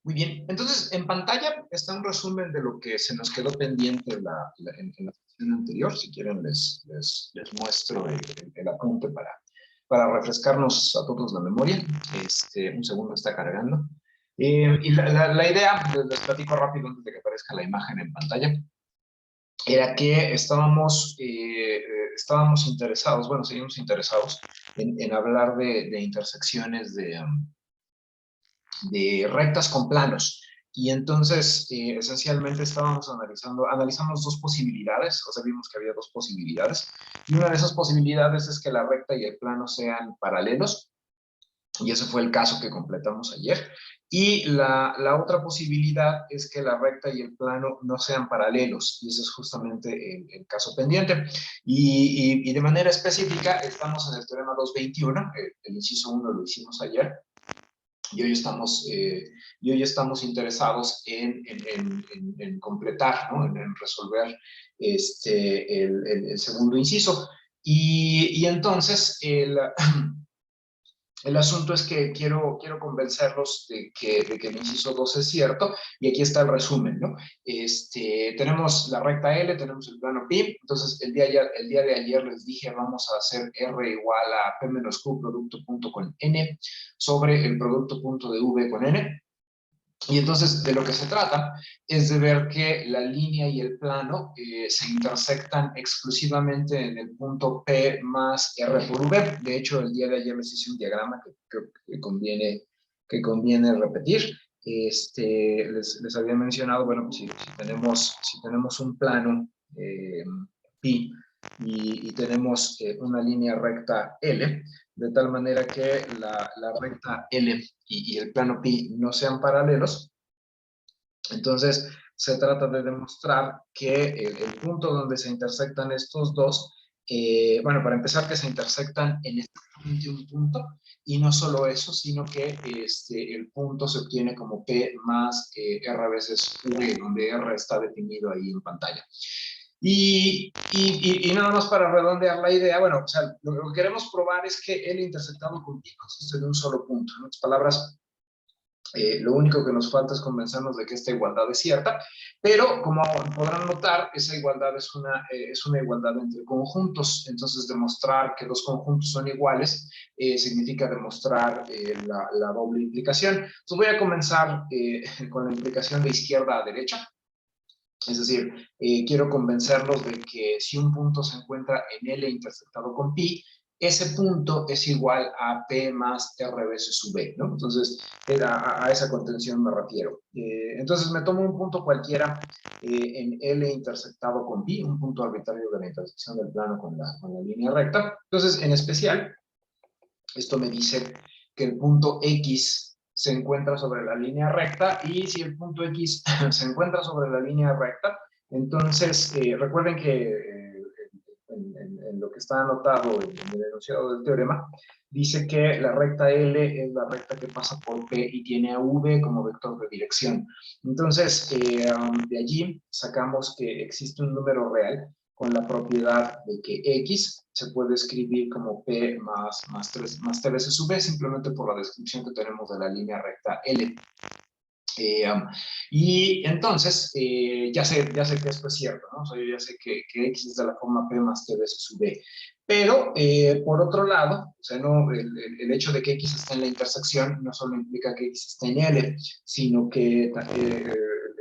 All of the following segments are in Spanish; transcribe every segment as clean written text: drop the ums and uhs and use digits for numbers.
Muy bien, entonces en pantalla está un resumen de lo que se nos quedó pendiente en la sesión anterior. Si quieren les muestro el apunte para refrescarnos a todos la memoria. Un segundo, está cargando. Y la idea, les platico rápido antes de que aparezca la imagen en pantalla, era que estábamos interesados, bueno, seguimos interesados en hablar de intersecciones de rectas con planos. Y entonces, esencialmente analizamos dos posibilidades, o sea, vimos que había dos posibilidades, y una de esas posibilidades es que la recta y el plano sean paralelos, y ese fue el caso que completamos ayer. Y la otra posibilidad es que la recta y el plano no sean paralelos, y ese es justamente el caso pendiente. Y de manera específica, estamos en el teorema 221, el inciso 1 lo hicimos ayer, y hoy estamos interesados en completar, ¿no? en resolver el segundo inciso. Y entonces, el asunto es que quiero convencerlos de que el inciso 2 es cierto, y aquí está el resumen, ¿no? Tenemos la recta L, tenemos el plano pi, entonces el día de ayer les dije vamos a hacer R igual a P menos Q producto punto con N sobre el producto punto de V con N. Y entonces de lo que se trata es de ver que la línea y el plano se intersectan exclusivamente en el punto P más R por V. De hecho, el día de ayer les hice un diagrama que creo que conviene repetir. Les había mencionado, bueno, si tenemos un plano pi y tenemos una línea recta L, de tal manera que la recta L y el plano pi no sean paralelos. Entonces, se trata de demostrar que el punto donde se intersectan estos dos, bueno, para empezar, que se intersectan en exactamente un punto, y no solo eso, sino que el punto se obtiene como P más R veces V, donde R está definido ahí en pantalla. Y nada más para redondear la idea, bueno, o sea, lo que queremos probar es que L intersectado con pi consiste de un solo punto. En otras palabras, lo único que nos falta es convencernos de que esta igualdad es cierta, pero como podrán notar, esa igualdad es una igualdad entre conjuntos. Entonces, demostrar que dos conjuntos son iguales significa demostrar la doble implicación. Entonces, voy a comenzar con la implicación de izquierda a derecha. Es decir, quiero convencerlos de que si un punto se encuentra en L intersectado con pi, ese punto es igual a P más R veces V, ¿no? Entonces, a esa contención me refiero. Entonces, me tomo un punto cualquiera en L intersectado con pi, un punto arbitrario de la intersección del plano con la línea recta. Entonces, en especial, esto me dice que el punto X se encuentra sobre la línea recta, y si el punto X se encuentra sobre la línea recta, entonces recuerden que en lo que está anotado en el enunciado del teorema, dice que la recta L es la recta que pasa por P y tiene a V como vector de dirección. Entonces, de allí sacamos que existe un número real con la propiedad de que X se puede escribir como P más T veces V, simplemente por la descripción que tenemos de la línea recta L. Y entonces, ya sé que esto es cierto, ¿no? O sea, yo ya sé que X es de la forma P más T veces V. Pero, por otro lado, o sea, no, el hecho de que X esté en la intersección no solo implica que X esté en L, sino que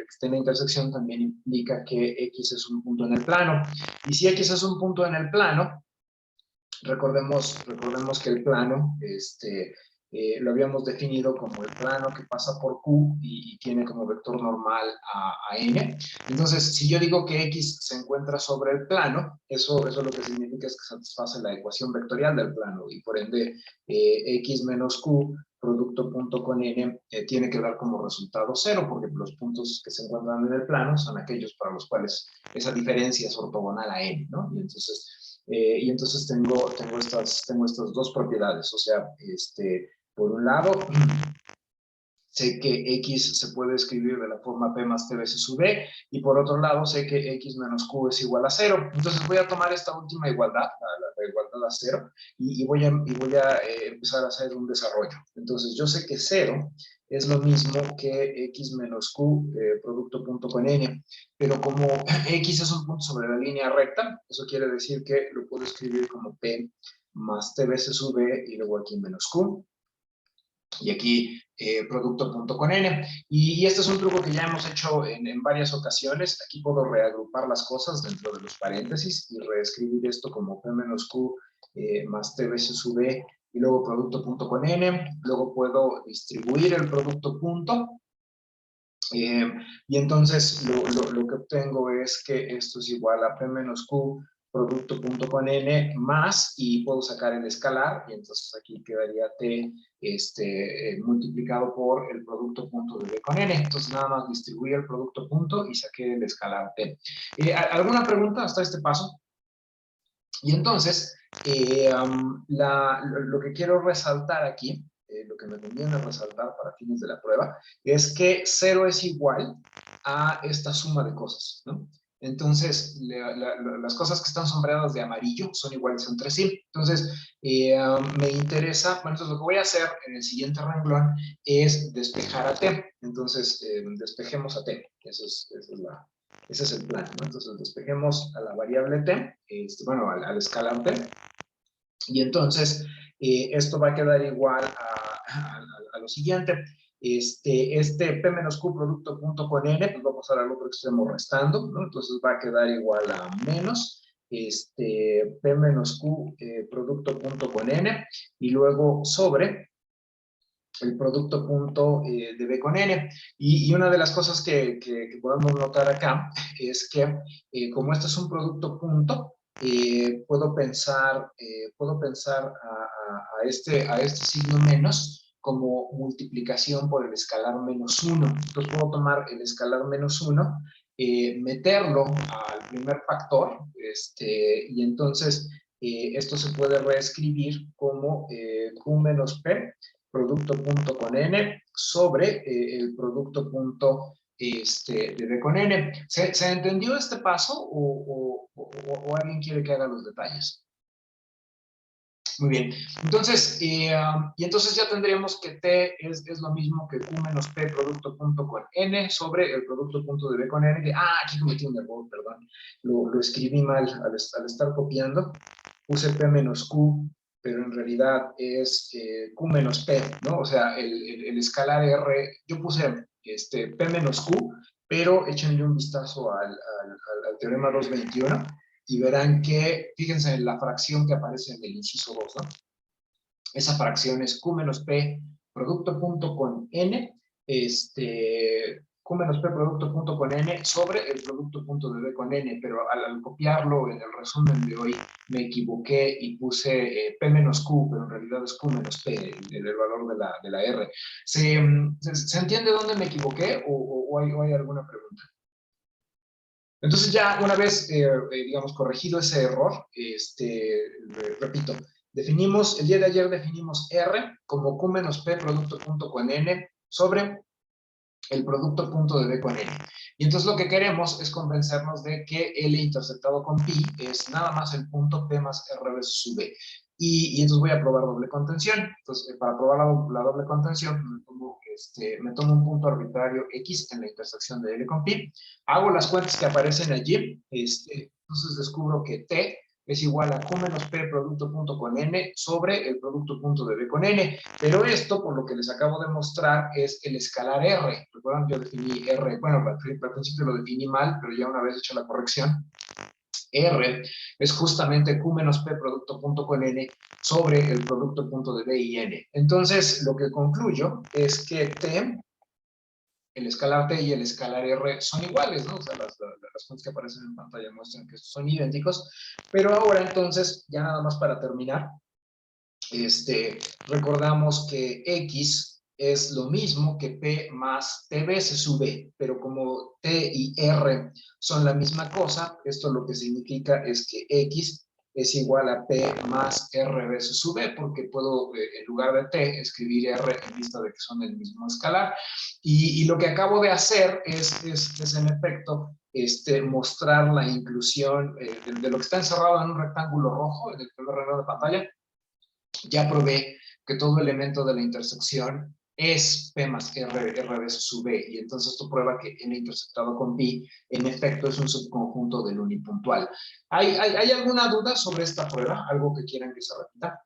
que esté en la intersección también implica que X es un punto en el plano. Y si X es un punto en el plano, recordemos que el plano, lo habíamos definido como el plano que pasa por Q y tiene como vector normal a N. Entonces, si yo digo que X se encuentra sobre el plano, eso lo que significa es que satisface la ecuación vectorial del plano, y por ende, X menos Q producto punto con N tiene que dar como resultado 0, porque los puntos que se encuentran en el plano son aquellos para los cuales esa diferencia es ortogonal a N, ¿no? Y entonces tengo estas dos propiedades. O sea, por un lado, sé que X se puede escribir de la forma P más T veces sub B, y por otro lado sé que X menos Q es igual a 0. Entonces voy a tomar esta última igualdad, la igualdad a 0, y voy a empezar a hacer un desarrollo. Entonces yo sé que 0 es lo mismo que X menos Q, producto punto con N, pero como X es un punto sobre la línea recta, eso quiere decir que lo puedo escribir como P más T veces sub B, y luego aquí menos Q, y aquí producto punto con N. Y este es un truco que ya hemos hecho en varias ocasiones. Aquí puedo reagrupar las cosas dentro de los paréntesis y reescribir esto como P menos Q más T veces sub B, y luego producto punto con N. Luego puedo distribuir el producto punto. Y entonces lo que obtengo es que esto es igual a P menos Q producto punto con N más, y puedo sacar el escalar, y entonces aquí quedaría T multiplicado por el producto punto de B con N. Entonces nada más distribuí el producto punto y saqué el escalar T. ¿Alguna pregunta hasta este paso? Y entonces, lo que quiero resaltar aquí, lo que me conviene resaltar para fines de la prueba, es que 0 es igual a esta suma de cosas, ¿no? Entonces, las cosas que están sombreadas de amarillo son iguales entre sí. Entonces, me interesa, bueno, entonces lo que voy a hacer en el siguiente renglón es despejar a T. Entonces, despejemos a T. Ese es el plan, ¿no? Entonces despejemos a la variable t, bueno, al escalar t, y entonces esto va a quedar igual a lo siguiente. P menos Q producto punto con N, pues va a pasar al otro extremo restando, ¿no? Entonces va a quedar igual a menos P menos Q producto punto con N, y luego sobre el producto punto de B con N. Y una de las cosas que podemos notar acá es que como este es un producto punto, puedo pensar a este signo menos como multiplicación por el escalar menos 1. Entonces puedo tomar el escalar menos 1, meterlo al primer factor, y entonces esto se puede reescribir como Q menos P producto punto con N sobre el producto punto de B con N. ¿Se entendió este paso o alguien quiere que haga los detalles? Muy bien. Entonces, y entonces ya tendríamos que T es lo mismo que Q menos P producto punto con N sobre el producto punto de B con N. Aquí cometí un error, perdón. Lo escribí mal al estar copiando. Puse P menos Q, pero en realidad es Q menos P, ¿no? O sea, el escalar R, yo puse P menos Q, pero échenle un vistazo al teorema 221 y verán que, fíjense en la fracción que aparece en el inciso 2, ¿no? Esa fracción es Q menos P producto punto con N, Q menos P producto punto con N sobre el producto punto de B con N, pero al copiarlo en el resumen de hoy me equivoqué y puse P menos Q, pero en realidad es Q menos P, el valor de la R. ¿Se entiende dónde me equivoqué o hay alguna pregunta? Entonces ya una vez, digamos, corregido ese error, repito, el día de ayer definimos R como Q menos P producto punto con N sobre el producto punto de B con N. Y entonces lo que queremos es convencernos de que L interceptado con pi es nada más el punto P más R veces sub B. Y entonces voy a probar doble contención. Entonces, para probar la doble contención, me tomo un punto arbitrario X en la intersección de L con pi. Hago las cuentas que aparecen allí. Entonces descubro que T es igual a Q menos P producto punto con N sobre el producto punto de B con N. Pero esto, por lo que les acabo de mostrar, es el escalar R. Recuerdan, yo definí R, bueno, al principio lo definí mal, pero ya una vez hecha la corrección, R es justamente Q menos P producto punto con N sobre el producto punto de B y N. Entonces, lo que concluyo es que T, el escalar T y el escalar R son iguales, ¿no? O sea, las fuentes que aparecen en pantalla muestran que son idénticos, pero ahora entonces, ya nada más para terminar, recordamos que X es lo mismo que P más T veces sub B, pero como T y R son la misma cosa, esto lo que significa es que X es igual a P más R veces su B, porque puedo, en lugar de T, escribir R en vista de que son el mismo escalar. Y lo que acabo de hacer es en efecto, mostrar la inclusión de lo que está encerrado en un rectángulo rojo, en el primer renglón de pantalla. Ya probé que todo elemento de la intersección es P más R veces su B, y entonces esto prueba que N intersectado con P, en efecto, es un subconjunto del unipuntual. ¿Hay alguna duda sobre esta prueba? ¿Algo que quieran que se repita?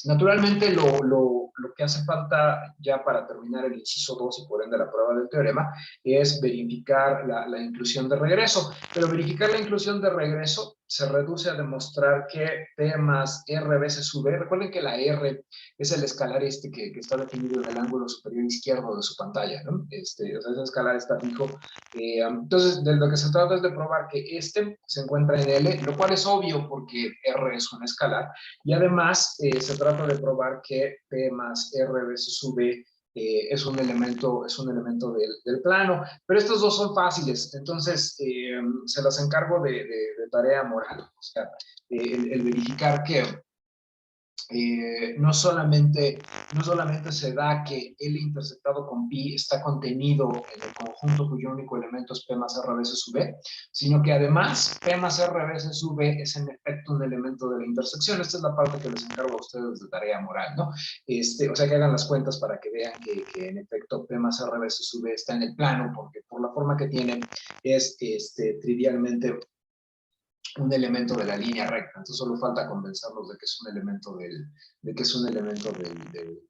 Naturalmente, lo que hace falta ya para terminar el inciso 2 y por ende la prueba del teorema es verificar la inclusión de regreso. Pero verificar la inclusión de regreso se reduce a demostrar que P más R veces su B. Recuerden que la R es el escalar que está definido en el ángulo superior izquierdo de su pantalla, ¿no? O sea, ese escalar está fijo. Entonces, de lo que se trata es de probar que se encuentra en L, lo cual es obvio porque R es un escalar. Y además, se trata de probar que P más R veces su B es un elemento del plano. Pero estos dos son fáciles, entonces se las encargo de tarea moral. O sea, el verificar que no solamente se da que L intersectado con Pi está contenido en el conjunto cuyo único elemento es P más R veces su B, sino que además P más R veces su B es en efecto un elemento de la intersección. Esta es la parte que les encargo a ustedes de tarea moral, ¿no? O sea, que hagan las cuentas para que vean que en efecto P más R veces su B está en el plano, porque por la forma que tiene es trivialmente un elemento de la línea recta. Entonces solo falta convencerlos de que es un elemento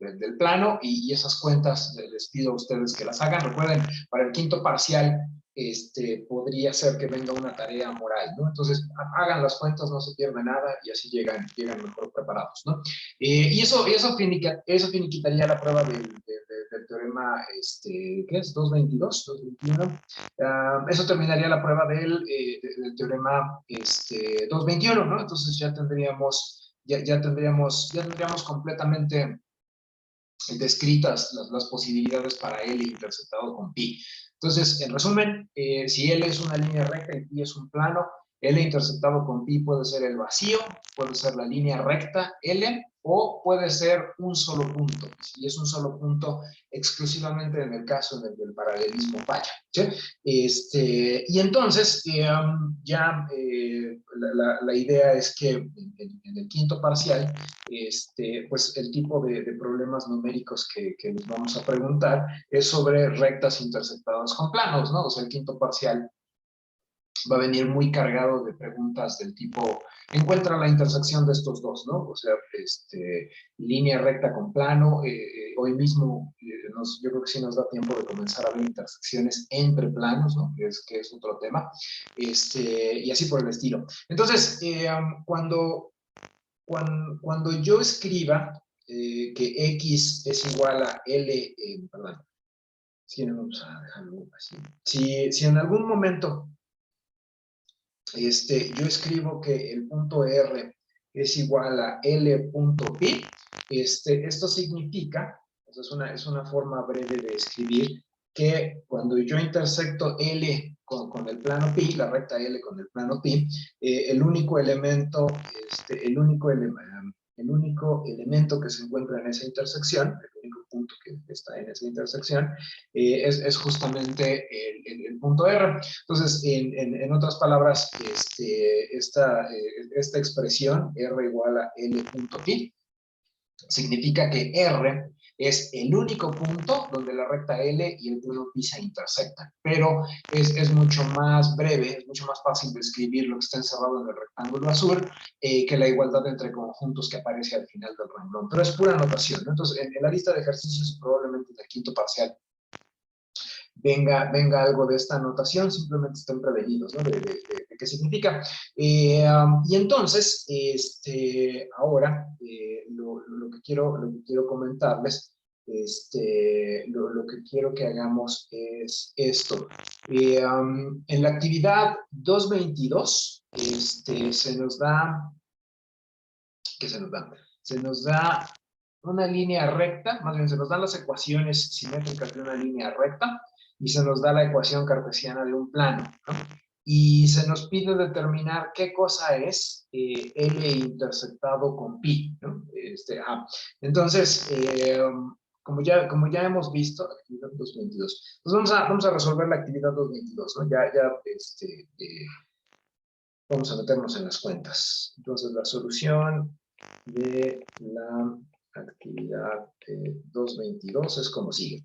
del plano, y esas cuentas les pido a ustedes que las hagan. Recuerden, para el quinto parcial podría ser que venga una tarea moral, ¿no? Entonces hagan las cuentas, no se pierde nada y así llegan mejor preparados, ¿no? Y eso finiquitaría la prueba del teorema, ¿qué es? 222, 221. Eso terminaría la prueba del teorema 221, ¿no? Entonces ya tendríamos completamente descritas las posibilidades para L intersectado con Pi. Entonces, en resumen, si L es una línea recta y Pi es un plano, L intersectado con Pi puede ser el vacío, puede ser la línea recta L, o puede ser un solo punto. Si es un solo punto, exclusivamente en el caso del paralelismo falla, ¿sí? Y entonces, la idea es que en el quinto parcial, pues el tipo de problemas numéricos que les vamos a preguntar es sobre rectas intersectadas con planos, ¿no? O sea, el quinto parcial va a venir muy cargado de preguntas del tipo, encuentra la intersección de estos dos, ¿no? O sea, línea recta con plano. Hoy mismo, yo creo que sí nos da tiempo de comenzar a ver intersecciones entre planos, ¿no? Que es otro tema. Y así por el estilo. Entonces, cuando yo escriba que X es igual a L, perdón, vamos a dejarlo así. Si en algún momento yo escribo que el punto R es igual a L punto pi, esto significa, es una forma breve de escribir, que cuando yo intersecto L con el plano pi, la recta L con el plano pi, el único elemento que se encuentra en esa intersección, el único punto que está en esa intersección, es justamente el punto R. Entonces, en otras palabras, esta expresión, R igual a L punto pi, significa que R es el único punto donde la recta L y el plano pi se intersectan. Pero es mucho más breve, es mucho más fácil de escribir lo que está encerrado en el rectángulo azul que la igualdad entre conjuntos que aparece al final del renglón. Pero es pura notación, ¿no? Entonces, en la lista de ejercicios, probablemente del quinto parcial, venga algo de esta anotación, simplemente estén prevenidos, ¿no? De qué significa. Y entonces, ahora, lo que quiero comentarles, lo que quiero que hagamos es esto. En la actividad 222, se nos da, ¿qué se nos da? Se nos da una línea recta, más bien se nos dan las ecuaciones simétricas de una línea recta, y se nos da la ecuación cartesiana de un plano, ¿no? y se nos pide determinar qué cosa es L interceptado con pi, ¿no? Entonces, como ya hemos visto, actividad 222, pues vamos a resolver la actividad 222, ¿no? Vamos a meternos en las cuentas. Entonces, la solución de la actividad 222 es como sigue.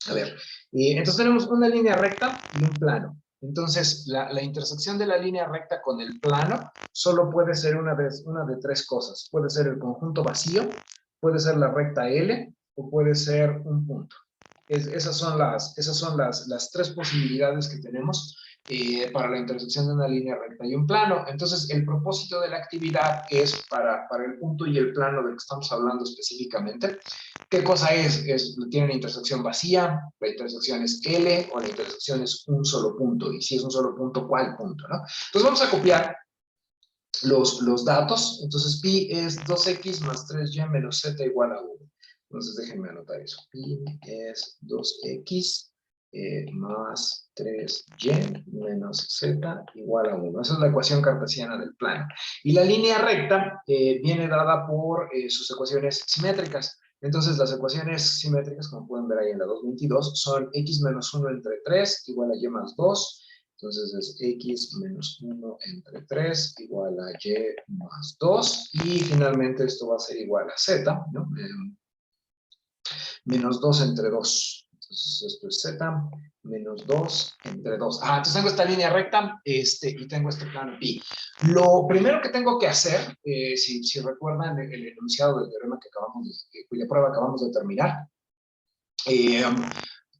A ver, entonces tenemos una línea recta y un plano. Entonces, la intersección de la línea recta con el plano solo puede ser una de tres cosas. Puede ser el conjunto vacío, puede ser la recta L o puede ser un punto. Esas son las tres posibilidades que tenemos para la intersección de una línea recta y un plano. Entonces, el propósito de la actividad es para el punto y el plano del que estamos hablando específicamente. ¿Qué cosa es? ¿Tiene una intersección vacía? ¿La intersección es L o la intersección es un solo punto? Y si es un solo punto, ¿cuál punto? ¿No? Entonces, vamos a copiar los datos. Entonces, pi es 2x más 3y menos z igual a 1. Entonces, déjenme anotar eso. Pi es 2x más 3y menos z igual a 1. Esa es la ecuación cartesiana del plano. Y la línea recta viene dada por sus ecuaciones simétricas. Entonces, las ecuaciones simétricas, como pueden ver ahí en la 222, son x menos 1 entre 3 igual a y más 2. Entonces es x menos 1 entre 3 igual a y más 2. Y finalmente esto va a ser igual a z, ¿no? Menos 2 entre 2. Entonces esto es z menos 2 entre 2. Entonces tengo esta línea recta y tengo este plano pi. Lo primero que tengo que hacer, si recuerdan el enunciado del teorema cuya prueba acabamos de terminar,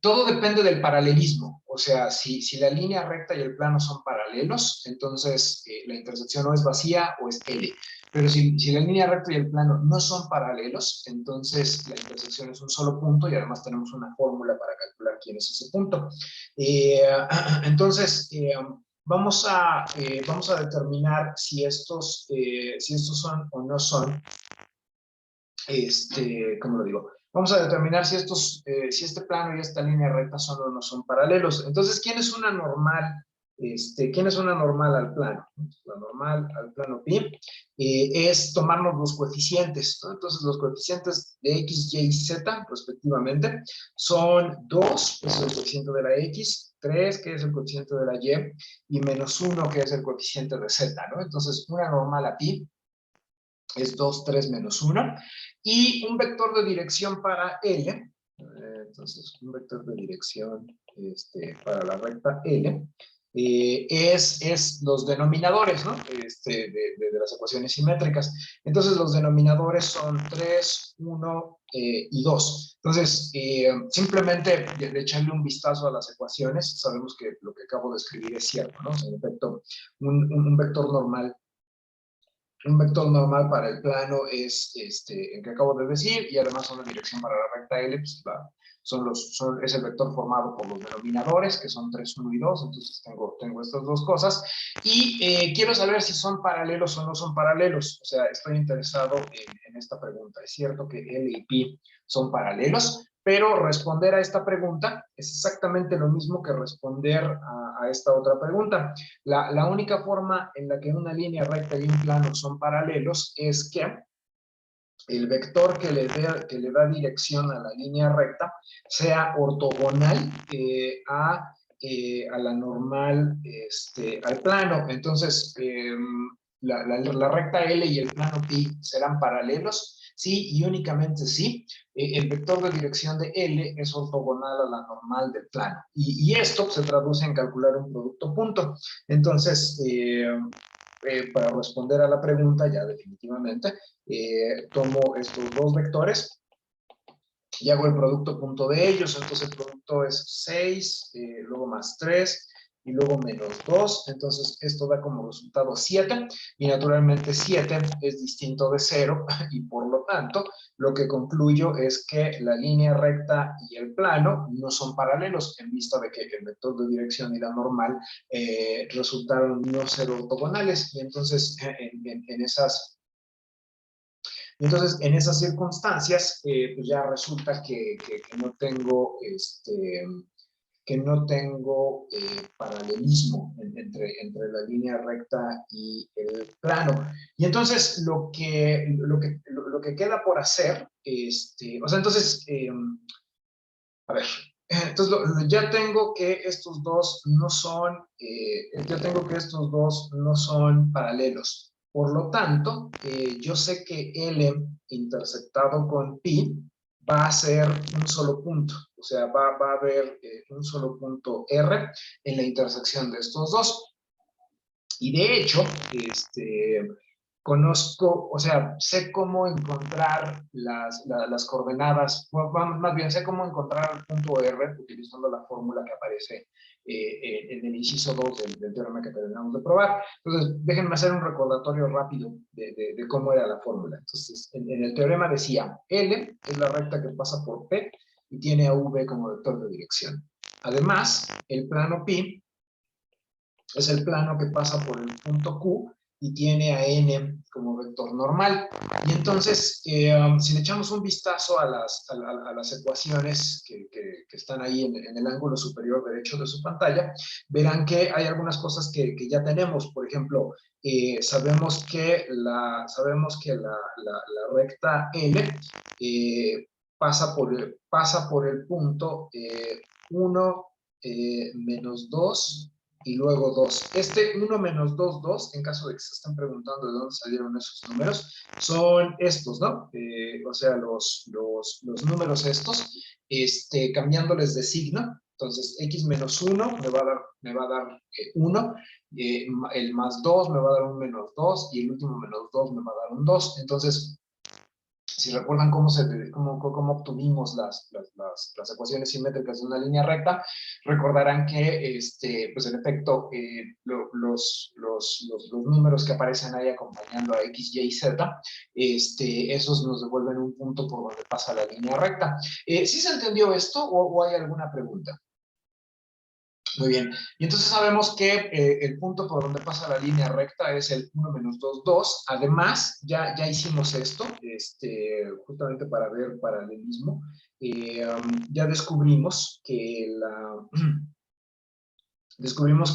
todo depende del paralelismo. O sea, si la línea recta y el plano son paralelos, entonces la intersección o es vacía o es L. Pero si la línea recta y el plano no son paralelos, entonces la intersección es un solo punto y además tenemos una fórmula para calcular quién es ese punto. Entonces, vamos a determinar si estos son o no son, ¿cómo lo digo? Vamos a determinar si este plano y esta línea recta son o no son paralelos. Entonces, ¿quién es una normal? ¿Quién es una normal al plano? La normal al plano pi es tomarnos los coeficientes, ¿no? Entonces, los coeficientes de x, y y z, respectivamente, son 2, que es el coeficiente de la x, 3, que es el coeficiente de la y menos 1, que es el coeficiente de z, ¿no? Entonces, una normal a pi es 2, 3, menos 1. Y un vector de dirección para L, entonces un vector de dirección para la recta L, es los denominadores, ¿no? De las ecuaciones simétricas. Entonces los denominadores son 3, 1 y 2. Entonces, simplemente de echarle un vistazo a las ecuaciones, sabemos que lo que acabo de escribir es cierto, ¿no? O sea, en efecto, un vector normal. Un vector normal para el plano es el que acabo de decir, y además una dirección para la recta L, pues, es el vector formado por los denominadores, que son 3, 1 y 2, entonces tengo estas dos cosas, y quiero saber si son paralelos o no son paralelos. O sea, estoy interesado en esta pregunta. ¿Es cierto que L y pi son paralelos? Pero responder a esta pregunta es exactamente lo mismo que responder a esta otra pregunta. La única forma en la que una línea recta y un plano son paralelos es que el vector que le da dirección a la línea recta sea ortogonal a la normal al plano. Entonces, la recta L y el plano pi serán paralelos, sí, y únicamente sí. El vector de dirección de L es ortogonal a la normal del plano. Y esto se traduce en calcular un producto punto. Entonces, para responder a la pregunta ya definitivamente, tomo estos dos vectores y hago el producto punto de ellos. Entonces el producto es 6, luego más 3 y luego menos 2. Entonces esto da como resultado 7 y naturalmente 7 es distinto de 0 y por lo tanto lo que concluyo es que la línea recta y el plano no son paralelos, en vista de que el vector de dirección y la normal resultaron no ser ortogonales. Y entonces en esas circunstancias, pues ya resulta que no tengo que no tengo paralelismo entre la línea recta y el plano. Y entonces lo que queda por hacer, o sea, entonces, a ver, entonces ya tengo que estos dos no son, paralelos. Por lo tanto, yo sé que L interceptado con pi va a ser un solo punto. O sea, va a haber un solo punto R en la intersección de estos dos. Y de hecho, conozco, o sea, sé cómo encontrar las coordenadas, bueno, más bien sé cómo encontrar el punto R utilizando la fórmula que aparece en el inciso 2 del teorema que terminamos de probar. Entonces, déjenme hacer un recordatorio rápido de cómo era la fórmula. Entonces, en el teorema decía, L es la recta que pasa por P y tiene a V como vector de dirección. Además, el plano pi es el plano que pasa por el punto Q y tiene a n como vector normal. Y entonces, si le echamos un vistazo a las ecuaciones que están ahí en el ángulo superior derecho de su pantalla, verán que hay algunas cosas que ya tenemos. Por ejemplo, sabemos que la recta L pasa por el punto 1 menos 2 y luego 2. Este 1 menos 2, 2, en caso de que se estén preguntando de dónde salieron esos números, son estos, ¿no? O sea, los números estos, cambiándoles de signo. Entonces, x menos 1 me va a dar 1, el más 2 me va a dar un menos 2 y el último menos 2 me va a dar un 2. Entonces, si recuerdan cómo obtuvimos las ecuaciones simétricas de una línea recta, recordarán que, pues en efecto, los números que aparecen ahí acompañando a x, y y z, esos nos devuelven un punto por donde pasa la línea recta. ¿Sí se entendió esto o hay alguna pregunta? Muy bien, y entonces sabemos que el punto por donde pasa la línea recta es el 1 menos 2, 2. Además, ya hicimos esto, justamente para ver paralelismo. Ya descubrimos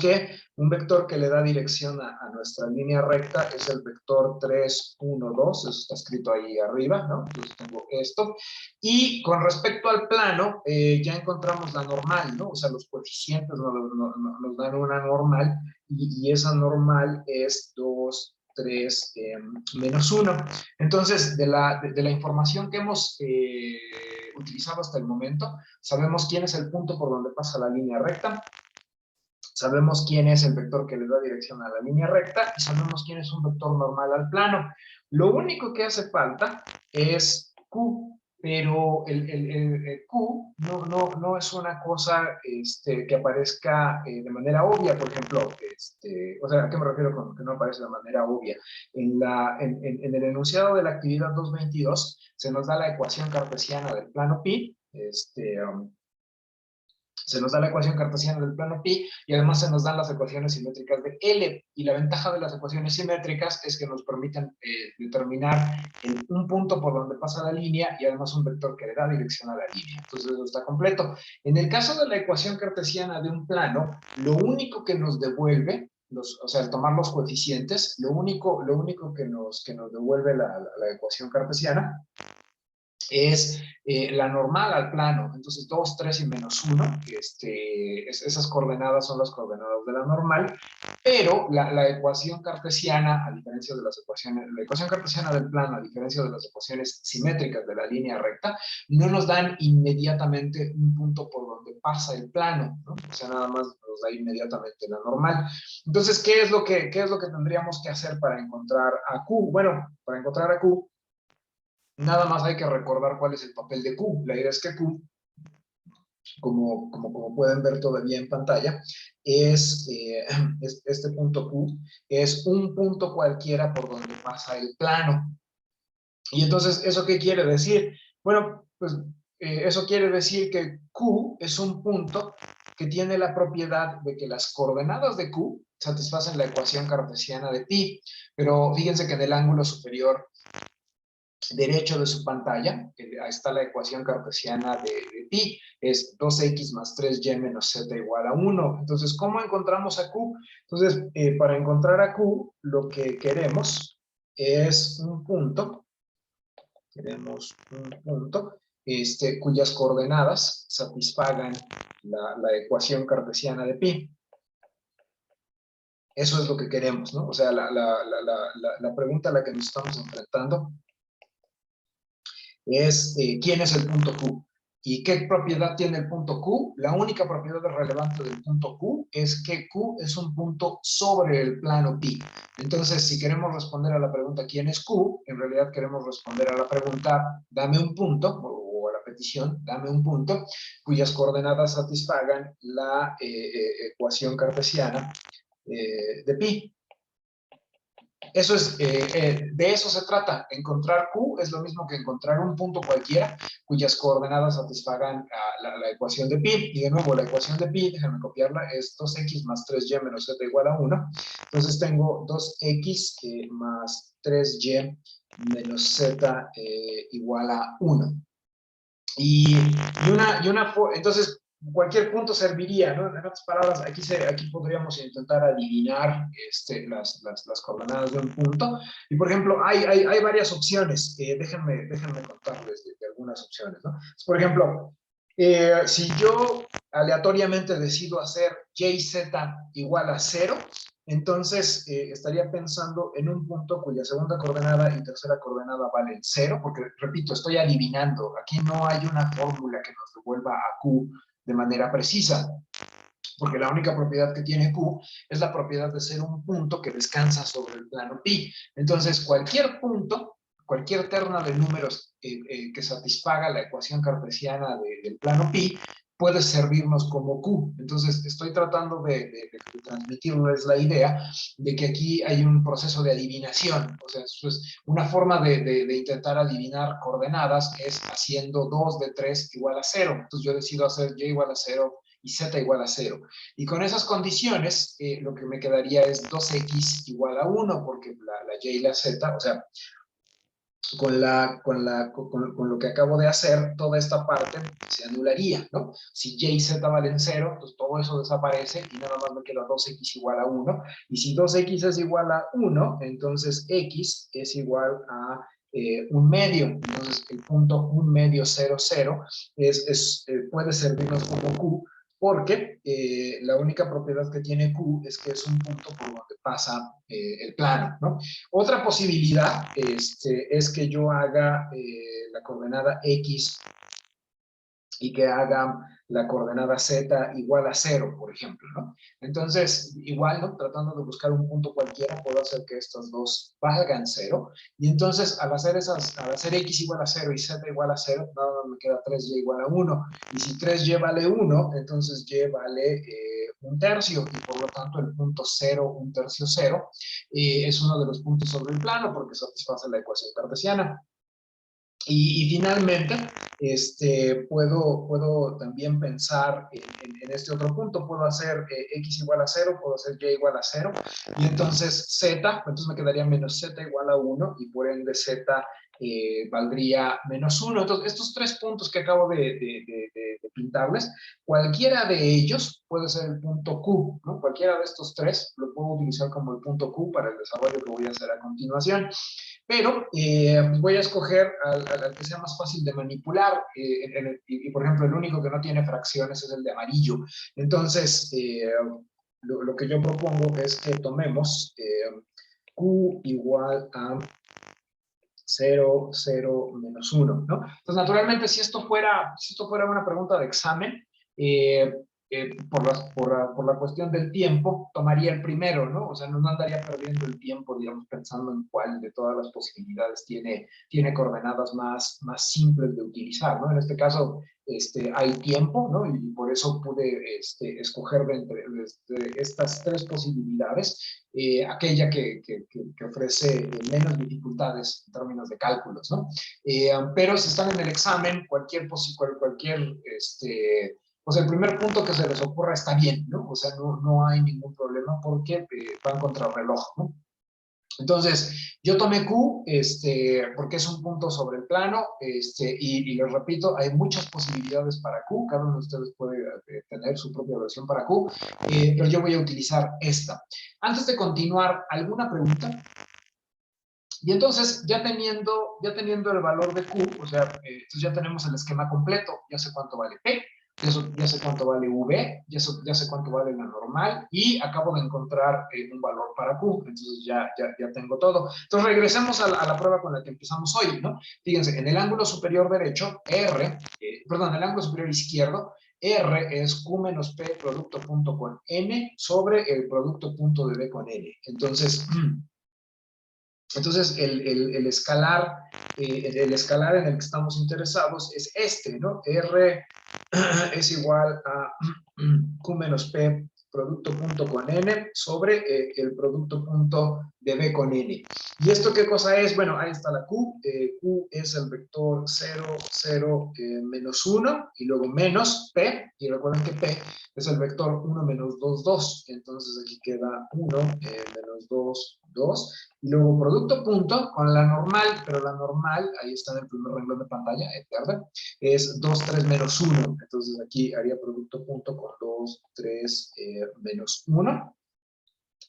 que un vector que le da dirección a nuestra línea recta es el vector 3, 1, 2, eso está escrito ahí arriba, ¿no? Entonces tengo esto. Y con respecto al plano, ya encontramos la normal, ¿no? O sea, los coeficientes nos dan una normal y esa normal es 2, 3, menos 1. Entonces, de la información que hemos utilizado hasta el momento, sabemos quién es el punto por donde pasa la línea recta, sabemos quién es el vector que le da dirección a la línea recta y sabemos quién es un vector normal al plano. Lo único que hace falta es Q, pero el Q no es una cosa que aparezca de manera obvia. Por ejemplo, o sea, ¿a qué me refiero con que no aparece de manera obvia? En el enunciado de la actividad 222 se nos da la ecuación cartesiana del plano pi, se nos da la ecuación cartesiana del plano pi y además se nos dan las ecuaciones simétricas de L. Y la ventaja de las ecuaciones simétricas es que nos permiten determinar un punto por donde pasa la línea y además un vector que le da dirección a la línea. Entonces eso está completo. En el caso de la ecuación cartesiana de un plano, lo único que nos devuelve, o sea, al tomar los coeficientes, lo único que nos devuelve la ecuación cartesiana es la normal al plano. Entonces 2, 3 y menos 1, esas coordenadas son las coordenadas de la normal, pero la ecuación cartesiana, a diferencia de las ecuaciones, la ecuación cartesiana del plano, a diferencia de las ecuaciones simétricas de la línea recta, no nos dan inmediatamente un punto por donde pasa el plano, ¿no? O sea, nada más nos da inmediatamente la normal. Entonces, ¿qué es lo que tendríamos que hacer para encontrar a Q? Bueno, para encontrar a Q, nada más hay que recordar cuál es el papel de Q. La idea es que Q, como pueden ver todavía en pantalla, es este punto Q, es un punto cualquiera por donde pasa el plano. Y entonces, ¿eso qué quiere decir? Bueno, pues eso quiere decir que Q es un punto que tiene la propiedad de que las coordenadas de Q satisfacen la ecuación cartesiana de pi, pero fíjense que en el ángulo superior derecho de su pantalla, ahí está la ecuación cartesiana de pi, es 2x más 3y menos z igual a 1. Entonces, ¿cómo encontramos a q? Entonces, para encontrar a q, lo que queremos es un punto, cuyas coordenadas satisfagan la ecuación cartesiana de pi. Eso es lo que queremos, ¿no? O sea, la pregunta a la que nos estamos enfrentando es ¿quién es el punto Q? ¿Y qué propiedad tiene el punto Q? La única propiedad relevante del punto Q es que Q es un punto sobre el plano pi. Entonces, si queremos responder a la pregunta ¿quién es Q? En realidad queremos responder a la pregunta dame un punto, o a la petición dame un punto, cuyas coordenadas satisfagan la ecuación cartesiana de pi. Eso es, de eso se trata. Encontrar Q es lo mismo que encontrar un punto cualquiera cuyas coordenadas satisfagan la ecuación de pi. Y de nuevo, la ecuación de pi, déjenme copiarla, es 2x más 3y menos z igual a 1. Entonces tengo 2x más 3y menos z igual a 1. Entonces, cualquier punto serviría, ¿no? En otras palabras, aquí podríamos intentar adivinar las coordenadas de un punto. Y, por ejemplo, hay varias opciones. Déjenme contarles de algunas opciones, ¿no? Por ejemplo, si yo aleatoriamente decido hacer y, z igual a 0, entonces estaría pensando en un punto cuya segunda coordenada y tercera coordenada valen 0, porque, repito, estoy adivinando. Aquí no hay una fórmula que nos devuelva a Q de manera precisa, porque la única propiedad que tiene Q es la propiedad de ser un punto que descansa sobre el plano pi. Entonces, cualquier punto, cualquier terna de números que satisfaga la ecuación cartesiana del plano pi, puede servirnos como Q. Entonces, estoy tratando de transmitirles la idea de que aquí hay un proceso de adivinación. O sea, eso es una forma de intentar adivinar coordenadas, es haciendo 2 de 3 igual a 0. Entonces, yo decido hacer y igual a 0 y z igual a 0. Y con esas condiciones, lo que me quedaría es 2x igual a 1, porque la y y la z, o sea, con lo que acabo de hacer, toda esta parte se anularía, ¿no? Si y y z valen 0, pues todo eso desaparece y nada más me queda 2x igual a 1. Y si 2x es igual a 1, entonces x es igual a un medio. Entonces, el punto 1 medio 0, 0 puede servirnos como Q, porque la única propiedad que tiene Q es que es un punto por donde pasa el plano, ¿no? Otra posibilidad es que yo haga la coordenada X y que haga la coordenada Z igual a 0, por ejemplo, ¿no? Entonces, igual, ¿no? Tratando de buscar un punto cualquiera, puedo hacer que estos dos valgan 0, y entonces al hacer X igual a 0 y Z igual a 0, nada más me queda 3Y igual a 1, y si 3Y vale 1, entonces Y vale un tercio, y por lo tanto el punto 0, un tercio 0, es uno de los puntos sobre el plano, porque satisface la ecuación cartesiana. Y finalmente, puedo también pensar en este otro punto. Puedo hacer x igual a 0, puedo hacer y igual a 0, y entonces z, entonces me quedaría menos z igual a 1, y por ende z valdría menos 1. Entonces, estos tres puntos que acabo de pintarles, cualquiera de ellos puede ser el punto Q, ¿no? Cualquiera de estos tres lo puedo utilizar como el punto Q para el desarrollo que voy a hacer a continuación. Pero voy a escoger al que sea más fácil de manipular, y por ejemplo el único que no tiene fracciones es el de amarillo. Entonces, lo que yo propongo es que tomemos Q igual a 0, 0, menos 1, ¿no? Entonces, naturalmente, si esto fuera una pregunta de examen, por la cuestión del tiempo, tomaría el primero, ¿no? O sea, no andaría perdiendo el tiempo, digamos, pensando en cuál de todas las posibilidades tiene coordenadas más simples de utilizar, ¿no? En este caso, hay tiempo, ¿no? Y por eso pude escoger de entre estas tres posibilidades aquella que ofrece menos dificultades en términos de cálculos, ¿no? Pero si están en el examen, pues el primer punto que se les ocurra está bien, ¿no? O sea, no hay ningún problema porque van contra el reloj, ¿no? Entonces, yo tomé Q, porque es un punto sobre el plano, y les repito, hay muchas posibilidades para Q, cada uno de ustedes puede tener su propia versión para Q, pero yo voy a utilizar esta. Antes de continuar, ¿alguna pregunta? Y entonces, ya teniendo el valor de Q, o sea, entonces ya tenemos el esquema completo, ya sé cuánto vale P, ya sé cuánto vale V, ya sé cuánto vale la normal, y acabo de encontrar un valor para Q, entonces ya tengo todo. Entonces, regresemos a la prueba con la que empezamos hoy, ¿no? Fíjense, en el ángulo superior derecho, en el ángulo superior izquierdo, R es Q menos P producto punto con N sobre el producto punto de B con N. Entonces, el escalar en el que estamos interesados es ¿no? R es igual a Q menos P producto punto con N sobre el producto punto de B con N. ¿Y esto qué cosa es? Bueno, ahí está la Q. Q es el vector 0, 0, menos 1 y luego menos P. Y recuerden que P es el vector 1 menos 2, 2. Entonces aquí queda 1 menos 2, 2. Y luego producto punto con la normal, pero la normal, ahí está en el primer renglón de pantalla, verde, es 2, 3 menos 1. Entonces aquí haría producto punto con 2, 3 menos 1.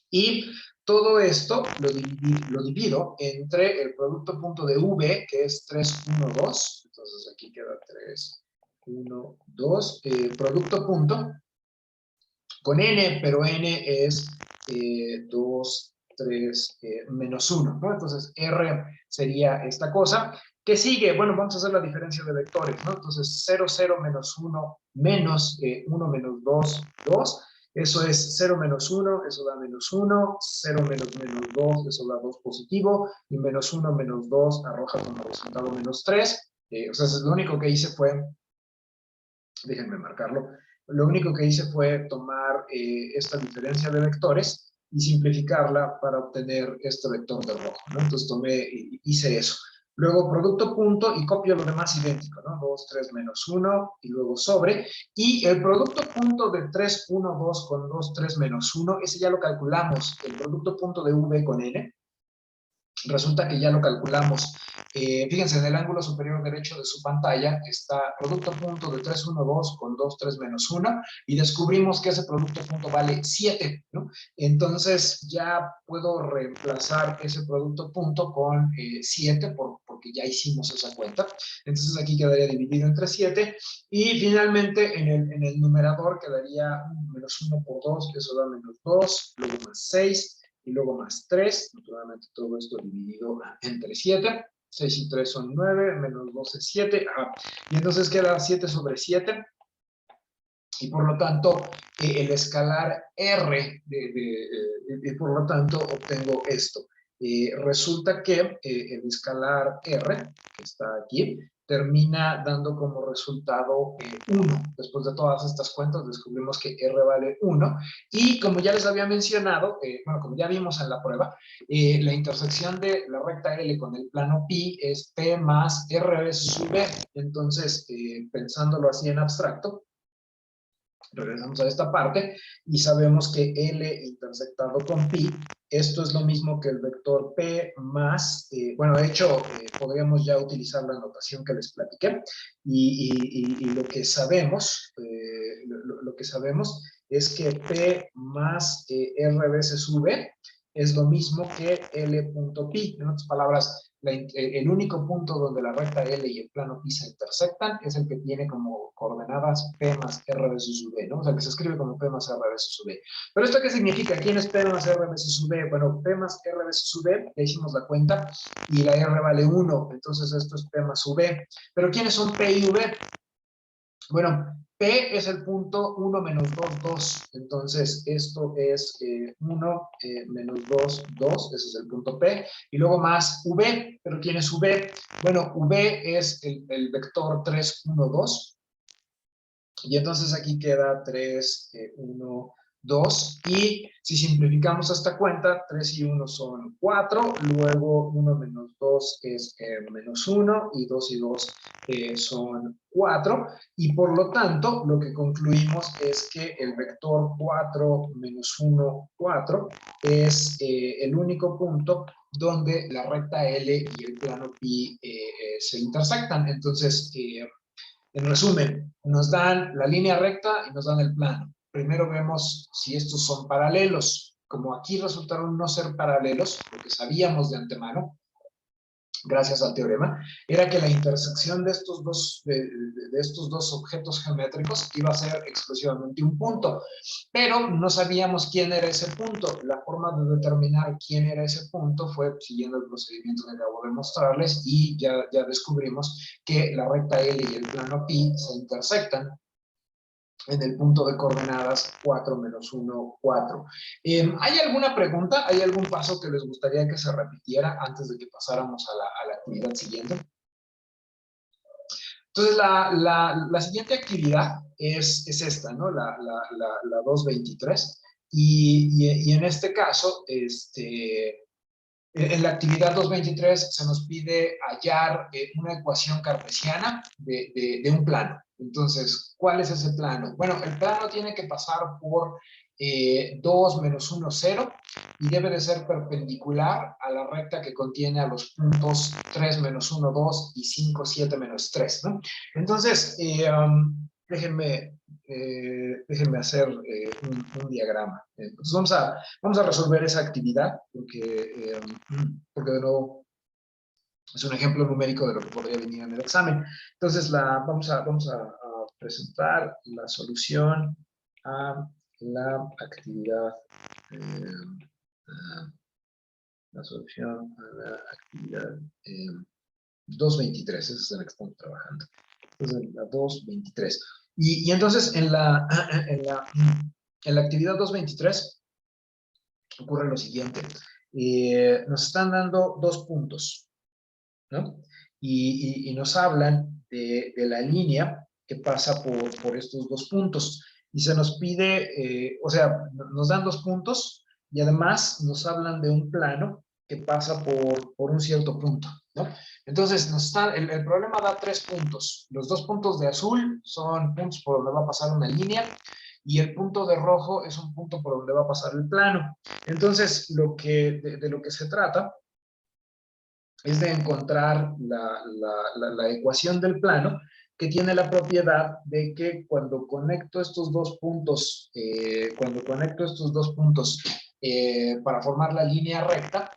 Y todo esto lo divido entre el producto punto de V, que es 3, 1, 2. Entonces aquí queda 3, 1, 2. Producto punto con N, pero N es 2, 3, menos 1, ¿no? Entonces, R sería esta cosa. ¿Qué sigue? Bueno, vamos a hacer la diferencia de vectores, ¿no? Entonces, 0, 0, menos 1, menos 1, menos 2, 2. Eso es 0 menos 1, eso da menos 1, 0 menos 2, eso da 2 positivo, y menos 1 menos 2 arroja como resultado menos 3. O sea, lo único que hice fue, déjenme marcarlo, lo único que hice fue tomar esta diferencia de vectores y simplificarla para obtener este vector de rojo, ¿no? Entonces hice eso. Luego producto punto y copio lo demás idéntico, ¿no? 2, 3 menos 1 y luego sobre. Y el producto punto de 3, 1, 2 con 2, 3 menos 1, ese ya lo calculamos. El producto punto de V con N, resulta que ya lo calculamos. Fíjense, en el ángulo superior derecho de su pantalla está producto punto de 3, 1, 2 con 2, 3 menos 1 y descubrimos que ese producto punto vale 7, ¿no? Entonces ya puedo reemplazar ese producto punto con 7 porque ya hicimos esa cuenta. Entonces aquí quedaría dividido entre 7 y finalmente en el numerador quedaría menos 1 por 2, que eso da menos 2, luego más 6, y luego más 3, naturalmente todo esto dividido entre 7, 6 y 3 son 9, menos 2 es 7, y entonces queda 7 sobre 7, y por lo tanto el escalar R, por lo tanto obtengo esto. Resulta que el escalar R, que está aquí, termina dando como resultado 1. Después de todas estas cuentas descubrimos que R vale 1. Y como ya les había mencionado, bueno, como ya vimos en la prueba, la intersección de la recta L con el plano pi es P más R veces V. Entonces, pensándolo así en abstracto, regresamos a esta parte y sabemos que L intersectado con pi, esto es lo mismo que el vector P más, bueno, de hecho, podríamos ya utilizar la notación que les platiqué y lo que sabemos, lo que sabemos es que P más R veces V es lo mismo que L punto pi. En otras palabras, el único punto donde la recta L y el plano pi se intersectan es el que tiene como coordenadas P más R veces V, ¿no? O sea, que se escribe como P más R veces V. ¿Pero esto qué significa? ¿Quién es P más R veces V? Bueno, P más R veces V, ya hicimos la cuenta, y la R vale 1, entonces esto es P más V. ¿Pero quiénes son P y V? Bueno, P es el punto 1 menos 2, 2. Entonces, esto es 1 menos 2, 2. Ese es el punto P. Y luego más V. ¿Pero quién es V? Bueno, V es el vector 3, 1, 2. Y entonces aquí queda 3, 1, 2, y si simplificamos esta cuenta, 3 y 1 son 4, luego 1 menos 2 es menos 1, y 2 y 2 son 4, y por lo tanto, lo que concluimos es que el vector 4 menos 1, 4, es el único punto donde la recta L y el plano pi se intersectan. Entonces, en resumen, nos dan la línea recta y nos dan el plano. Primero vemos si estos son paralelos. Como aquí resultaron no ser paralelos, porque sabíamos de antemano, gracias al teorema, era que la intersección de estos dos objetos geométricos iba a ser exclusivamente un punto, pero no sabíamos quién era ese punto. La forma de determinar quién era ese punto fue siguiendo el procedimiento que acabo de mostrarles, y ya descubrimos que la recta L y el plano pi se intersectan en el punto de coordenadas 4 menos 1, 4. ¿Hay alguna pregunta? ¿Hay algún paso que les gustaría que se repitiera antes de que pasáramos a la actividad siguiente? Entonces, la siguiente actividad es esta, ¿no? La 223. Y en este caso, en la actividad 223 se nos pide hallar una ecuación cartesiana de un plano. Entonces, ¿cuál es ese plano? Bueno, el plano tiene que pasar por 2 menos 1, 0, y debe de ser perpendicular a la recta que contiene a los puntos 3 menos 1, 2 y 5, 7 menos 3, ¿no? Entonces, déjenme hacer un diagrama. Entonces, vamos a resolver esa actividad, porque de nuevo es un ejemplo numérico de lo que podría venir en el examen. Entonces, vamos a presentar la solución a la actividad, la solución a la actividad 223, esa es en la que estamos trabajando. Entonces, la 223. Y entonces, en la actividad 223 ocurre lo siguiente. Nos están dando dos puntos, ¿no? Y nos hablan de la línea que pasa por estos dos puntos. Y se nos pide, o sea, nos dan dos puntos y además nos hablan de un plano que pasa por un cierto punto, ¿no? Entonces, el problema da 3 puntos. Los 2 puntos de azul son puntos por donde va a pasar una línea, y el punto de rojo es un punto por donde va a pasar el plano. Entonces, de lo que se trata es de encontrar la ecuación del plano, que tiene la propiedad de que cuando conecto estos dos puntos, para formar la línea recta,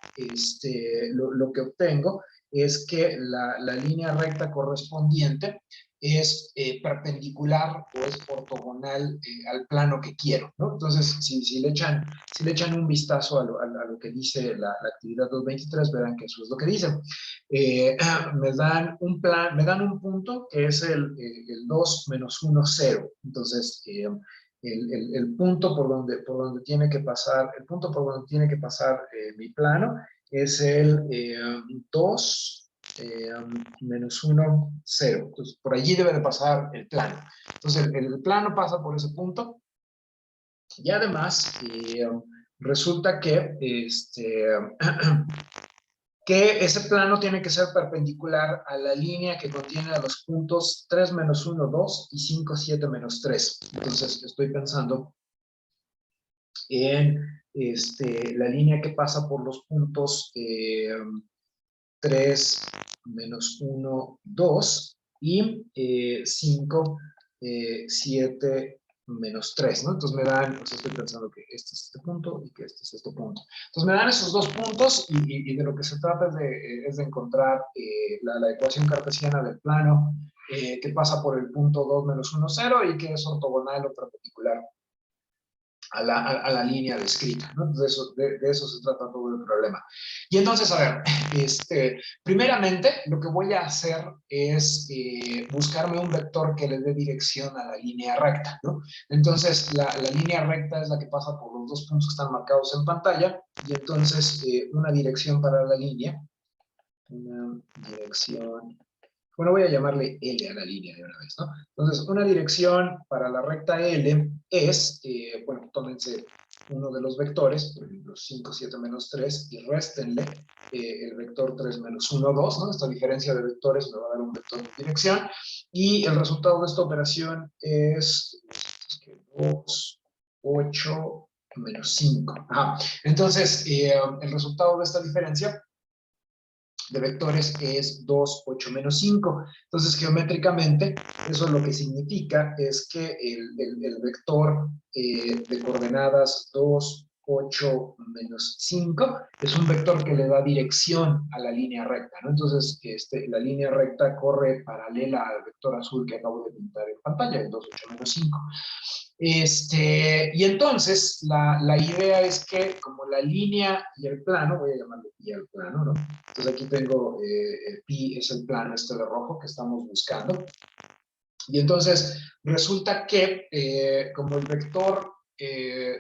lo que obtengo es que la línea recta correspondiente es perpendicular o es ortogonal al plano que quiero, ¿no? Entonces, si le echan un vistazo a lo que dice la actividad 223, verán que eso es lo que dice. Me dan un punto que es el 2 menos 1, 0. Entonces, el punto por donde tiene que pasar, mi plano es el 2 menos 1, 0. Entonces, por allí debe de pasar el plano. Entonces, el plano pasa por ese punto, y además resulta que que ese plano tiene que ser perpendicular a la línea que contiene a los puntos 3 menos 1, 2 y 5, 7 menos 3. Entonces, estoy pensando en la línea que pasa por los puntos 3 menos 1, 2 y 5, 7 menos 3, ¿no? Entonces me dan, o sea, estoy pensando que este es este punto y que este es este punto. Entonces me dan esos dos puntos, y de lo que se trata es de encontrar la ecuación cartesiana del plano que pasa por el punto 2 menos 1, 0 y que es ortogonal o perpendicular a la línea descrita, ¿no? De eso se trata todo el problema. Y entonces, a ver, primeramente lo que voy a hacer es buscarme un vector que le dé dirección a la línea recta, ¿no? Entonces, la línea recta es la que pasa por los dos puntos que están marcados en pantalla, y entonces una dirección para la línea Bueno, voy a llamarle L a la línea de una vez, ¿no? Entonces, una dirección para la recta L es, bueno, tómense uno de los vectores, por ejemplo, 5, 7, menos 3, y réstenle el vector 3, menos 1, 2, ¿no? Esta diferencia de vectores me va a dar un vector de dirección, y el resultado de esta operación es 2, 8, menos 5. Ajá. Entonces, el resultado de esta diferencia de vectores es 2, 8, menos 5. Entonces, geométricamente, eso lo que significa es que el vector de coordenadas 2, 8, menos 5 es un vector que le da dirección a la línea recta, ¿no? Entonces, la línea recta corre paralela al vector azul que acabo de pintar en pantalla, el 2, 8, menos 5. Y entonces, la idea es que como la línea y el plano, voy a llamarlo pi al plano, ¿no? Entonces aquí tengo, pi es el plano este de rojo que estamos buscando. Y entonces resulta que como el vector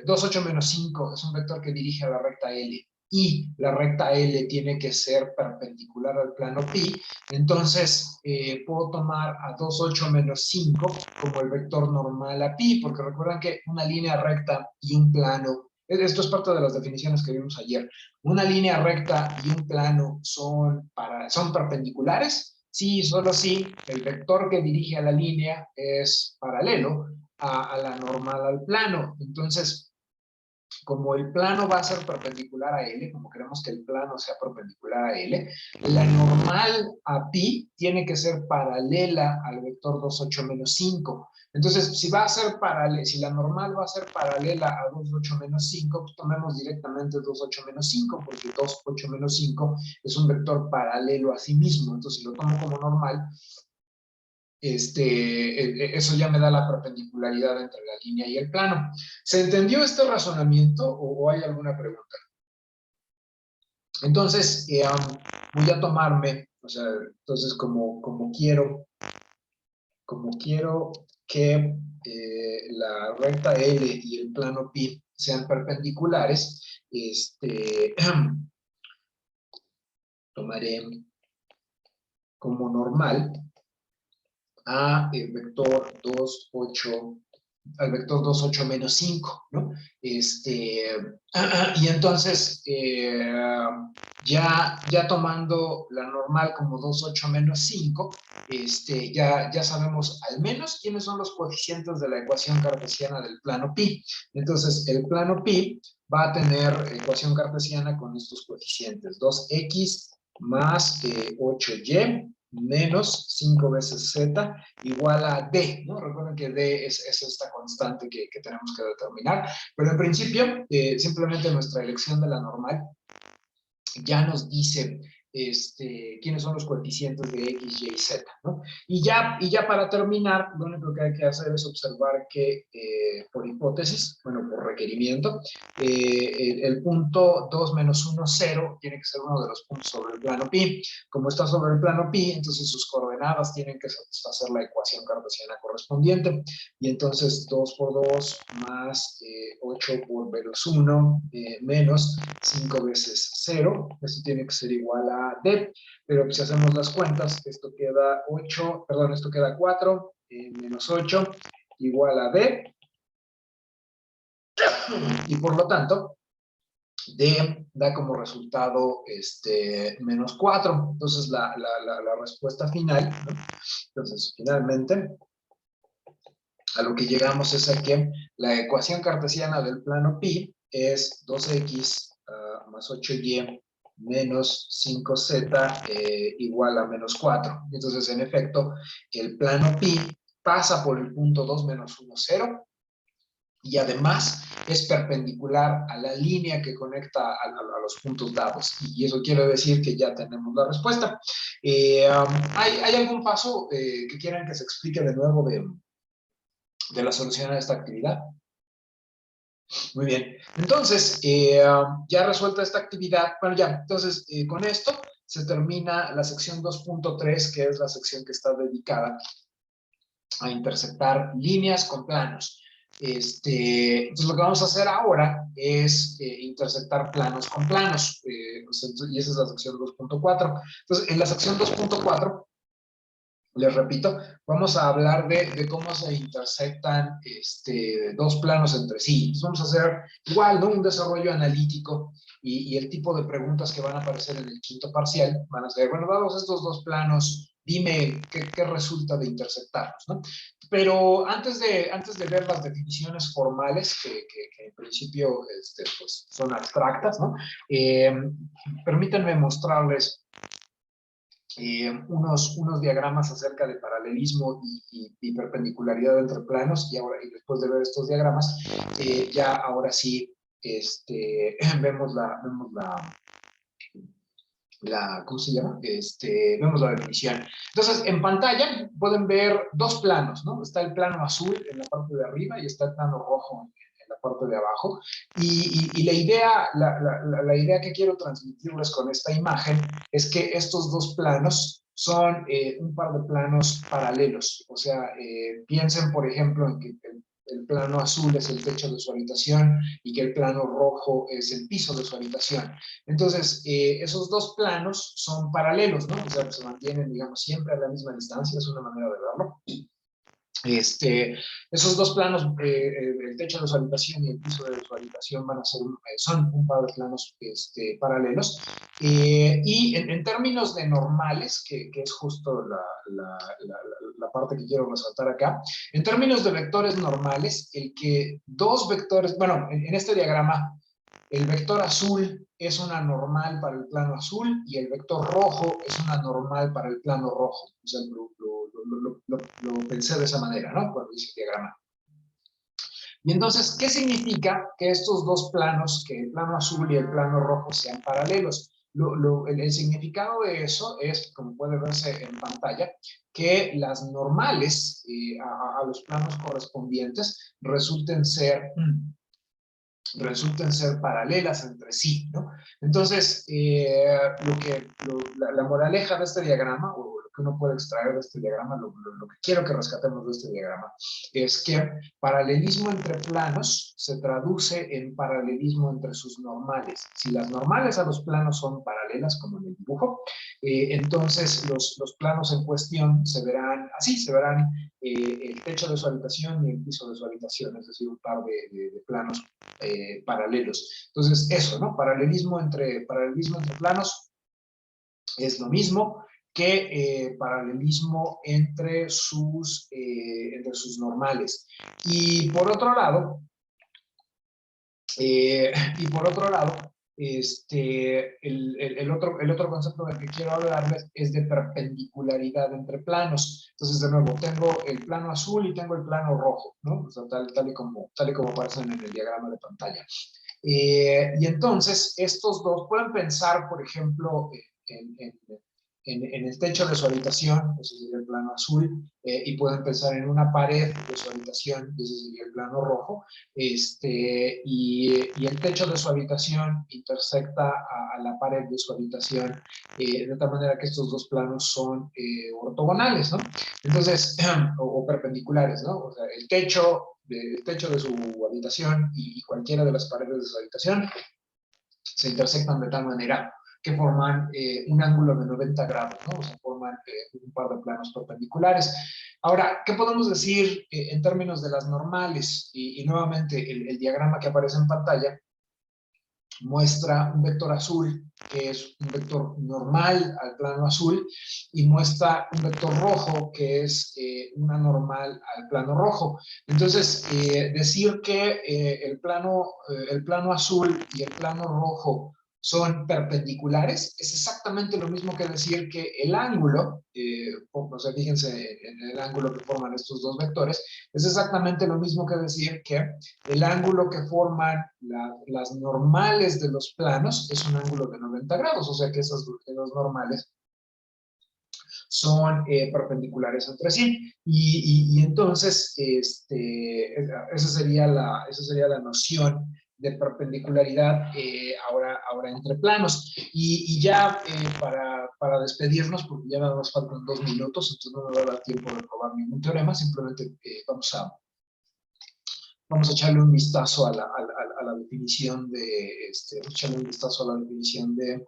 2, 8, menos 5 es un vector que dirige a la recta L, y la recta L tiene que ser perpendicular al plano pi, entonces puedo tomar a 2, 8, menos 5 como el vector normal a pi, porque recuerdan que una línea recta y un plano, esto es parte de las definiciones que vimos ayer, una línea recta y un plano son perpendiculares, sí, solo si el vector que dirige a la línea es paralelo a la normal al plano. Entonces, como el plano va a ser perpendicular a L, como queremos que el plano sea perpendicular a L, la normal a pi tiene que ser paralela al vector 2, 8, menos 5. Entonces, si va a ser paralela, si la normal va a ser paralela a 2, 8, menos 5, pues tomemos directamente 2, 8, menos 5, porque 2, 8, menos 5 es un vector paralelo a sí mismo. Entonces, si lo tomo como normal, eso ya me da la perpendicularidad entre la línea y el plano. ¿Se entendió este razonamiento o hay alguna pregunta? Entonces, voy a tomarme, o sea, entonces como quiero que la recta L y el plano pi sean perpendiculares, tomaré como normal a el vector 2, 8, al vector 2, 8, menos 5, ¿no? Y entonces, ya tomando la normal como 2, 8, menos 5, ya sabemos al menos quiénes son los coeficientes de la ecuación cartesiana del plano pi. Entonces, el plano pi va a tener ecuación cartesiana con estos coeficientes, 2x más 8y menos 5 veces z igual a d, ¿no? Recuerden que d es esta constante que tenemos que determinar, pero en principio, simplemente nuestra elección de la normal ya nos dice quiénes son los coeficientes de x, y, z, ¿no? Y ya para terminar, lo único que hay que hacer es observar que por hipótesis, bueno, por requerimiento, el punto 2 menos 1, 0 tiene que ser uno de los puntos sobre el plano pi. Como está sobre el plano pi, entonces sus coordenadas tienen que satisfacer la ecuación cartesiana correspondiente. Y entonces 2 por 2 más 8 por menos 1 menos 5 veces 0. Esto tiene que ser igual a d, pero si hacemos las cuentas, esto queda 8, perdón, esto queda 4 menos 8 igual a d, y por lo tanto, d da como resultado menos 4. Entonces, la respuesta final, ¿no? Entonces, finalmente, a lo que llegamos es a que la ecuación cartesiana del plano pi es 2x más 8y menos 5z igual a menos 4. Entonces, en efecto, el plano pi pasa por el punto 2 menos 1, 0, y además es perpendicular a la línea que conecta a los puntos dados. Y eso quiere decir que ya tenemos la respuesta. ¿Hay algún paso que quieran que se explique de nuevo de la solución a esta actividad? Muy bien. Entonces, ya resuelta esta actividad, bueno, ya, entonces, con esto se termina la sección 2.3, que es la sección que está dedicada a interceptar líneas con planos. Entonces, lo que vamos a hacer ahora es interceptar planos con planos, y esa es la sección 2.4. Entonces, en la sección 2.4 Les repito, vamos a hablar de cómo se intersectan dos planos entre sí. Entonces vamos a hacer igual, ¿no? Un desarrollo analítico y el tipo de preguntas que van a aparecer en el quinto parcial van a ser, bueno, vamos a estos dos planos, dime qué resulta de intersectarlos, ¿no? Pero antes de ver las definiciones formales, que en principio pues, son abstractas, ¿no? Permítanme mostrarles unos diagramas acerca de paralelismo y perpendicularidad entre planos, y después de ver estos diagramas, ya ahora sí vemos ¿cómo se llama? Vemos la definición. Entonces, en pantalla pueden ver dos planos, ¿no? Está el plano azul en la parte de arriba y está el plano rojo en la parte de abajo. Y la idea que quiero transmitirles con esta imagen es que estos dos planos son un par de planos paralelos. O sea, piensen, por ejemplo, en que el plano azul es el techo de su habitación y que el plano rojo es el piso de su habitación. Entonces, esos dos planos son paralelos, ¿no? O sea, se mantienen, digamos, siempre a la misma distancia, es una manera de verlo. Esos dos planos, el techo de su habitación y el piso de su habitación van a ser son un par de planos paralelos. Y en términos de normales, que es justo la parte que quiero resaltar acá, en términos de vectores normales, el que dos vectores, bueno, en este diagrama, el vector azul es una normal para el plano azul y el vector rojo es una normal para el plano rojo. O sea, lo pensé de esa manera, ¿no? Cuando hice el diagrama. Y entonces, ¿qué significa que estos dos planos, que el plano azul y el plano rojo, sean paralelos? El significado de eso es, como puede verse en pantalla, que las normales a los planos correspondientes resulten ser paralelas entre sí, ¿no? Entonces, la moraleja de este diagrama, o lo que uno puede extraer de este diagrama, lo que quiero que rescatemos de este diagrama, es que paralelismo entre planos se traduce en paralelismo entre sus normales. Si las normales a los planos son paralelas, como en el dibujo, entonces los planos en cuestión se verán así, se verán el techo de su habitación y el piso de su habitación, es decir, un par de planos paralelos. Entonces, eso, ¿no? Paralelismo entre planos es lo mismo que paralelismo entre sus normales. Y por otro lado, el otro concepto del que quiero hablarles es de perpendicularidad entre planos. Entonces, de nuevo, tengo el plano azul y tengo el plano rojo, ¿no? O sea, tal y como aparecen en el diagrama de pantalla. Y entonces, estos dos pueden pensar, por ejemplo, en el techo de su habitación, ese sería el plano azul, y pueden pensar en una pared de su habitación, ese sería el plano rojo, y el techo de su habitación intersecta a la pared de su habitación, de tal manera que estos dos planos son ortogonales, ¿no? Entonces, o perpendiculares, ¿no? O sea, el techo de su habitación y cualquiera de las paredes de su habitación se intersectan de tal manera que forman un ángulo de 90 grados, ¿no? O sea, forman un par de planos perpendiculares. Ahora, ¿qué podemos decir en términos de las normales? Y nuevamente, el diagrama que aparece en pantalla muestra un vector azul, que es un vector normal al plano azul, y muestra un vector rojo, que es una normal al plano rojo. Entonces, decir que el plano azul y el plano rojo son perpendiculares es exactamente lo mismo que decir que el ángulo, o sea, fíjense en el ángulo que forman estos dos vectores, es exactamente lo mismo que decir que el ángulo que forman las normales de los planos es un ángulo de 90 grados, o sea que esas normales son perpendiculares entre sí. Y entonces, esa sería la noción de perpendicularidad ahora entre planos. Y ya para despedirnos, porque ya nada más faltan 2 minutos, entonces no me va a dar tiempo de probar ningún teorema, simplemente vamos a echarle un vistazo a la definición de, echarle un vistazo a la definición de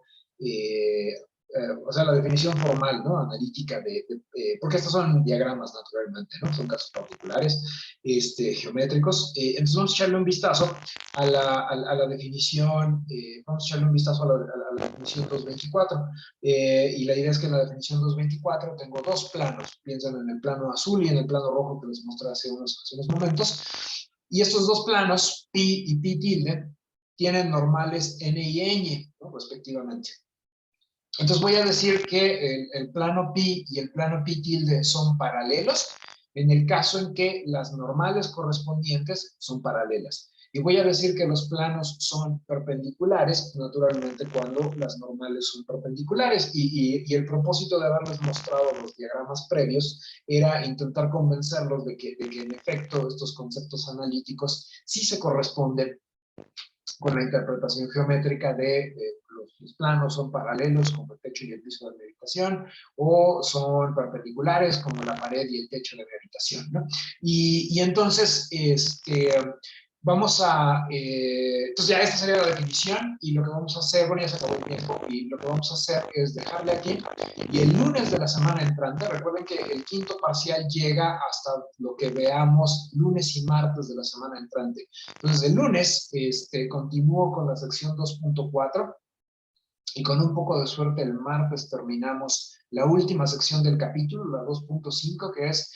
o sea, la definición formal, ¿no? Analítica porque estos son diagramas naturalmente, ¿no? Son casos particulares, geométricos. Entonces vamos a echarle un vistazo a la definición, vamos a echarle un vistazo a la definición 224. Y la idea es que en la definición 224 tengo dos planos. Piensan en el plano azul y en el plano rojo que les mostré hace unos momentos. Y estos dos planos, pi y pi tilde, tienen normales n y ñ, ¿no? Respectivamente. Entonces voy a decir que el plano pi y el plano pi tilde son paralelos en el caso en que las normales correspondientes son paralelas. Y voy a decir que los planos son perpendiculares, naturalmente, cuando las normales son perpendiculares. Y el propósito de haberles mostrado los diagramas previos era intentar convencerlos de que en efecto estos conceptos analíticos sí se corresponden con la interpretación geométrica de los planos son paralelos como el techo y el piso de mi habitación, o son perpendiculares como la pared y el techo de mi habitación, ¿no? Y entonces, entonces ya esta sería la definición, y lo que vamos a hacer, bueno, ya se acabó el tiempo, y lo que vamos a hacer es dejarle aquí, y el lunes de la semana entrante, recuerden que el quinto parcial llega hasta lo que veamos lunes y martes de la semana entrante. Entonces el lunes continúo con la sección 2.4, y con un poco de suerte el martes terminamos la última sección del capítulo, la 2.5, que es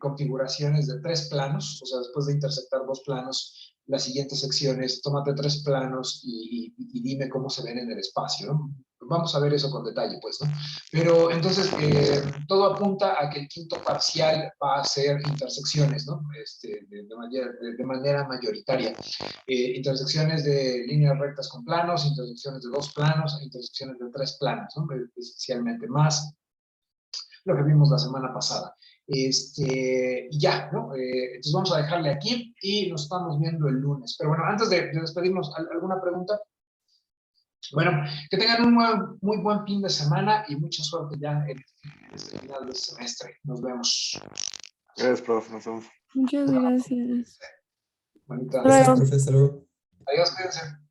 configuraciones de 3 planos. O sea, después de intersectar 2 planos, la siguiente sección es tómate 3 planos y dime cómo se ven en el espacio, ¿no? Vamos a ver eso con detalle, pues, ¿no? Pero entonces, todo apunta a que el quinto parcial va a ser intersecciones, ¿no? De manera mayoritaria. Intersecciones de líneas rectas con planos, intersecciones de 2 planos, intersecciones de 3 planos, ¿no? Esencialmente, más lo que vimos la semana pasada. Y ya, ¿no? Entonces vamos a dejarle aquí y nos estamos viendo el lunes. Pero bueno, antes de despedirnos, ¿alguna pregunta? Bueno, que tengan un muy buen fin de semana y mucha suerte ya en el final del semestre. Nos vemos. Gracias, profe. Nos vemos. Muchas gracias. Bonita. Hasta luego. Profe, hasta luego. Adiós, cuídense.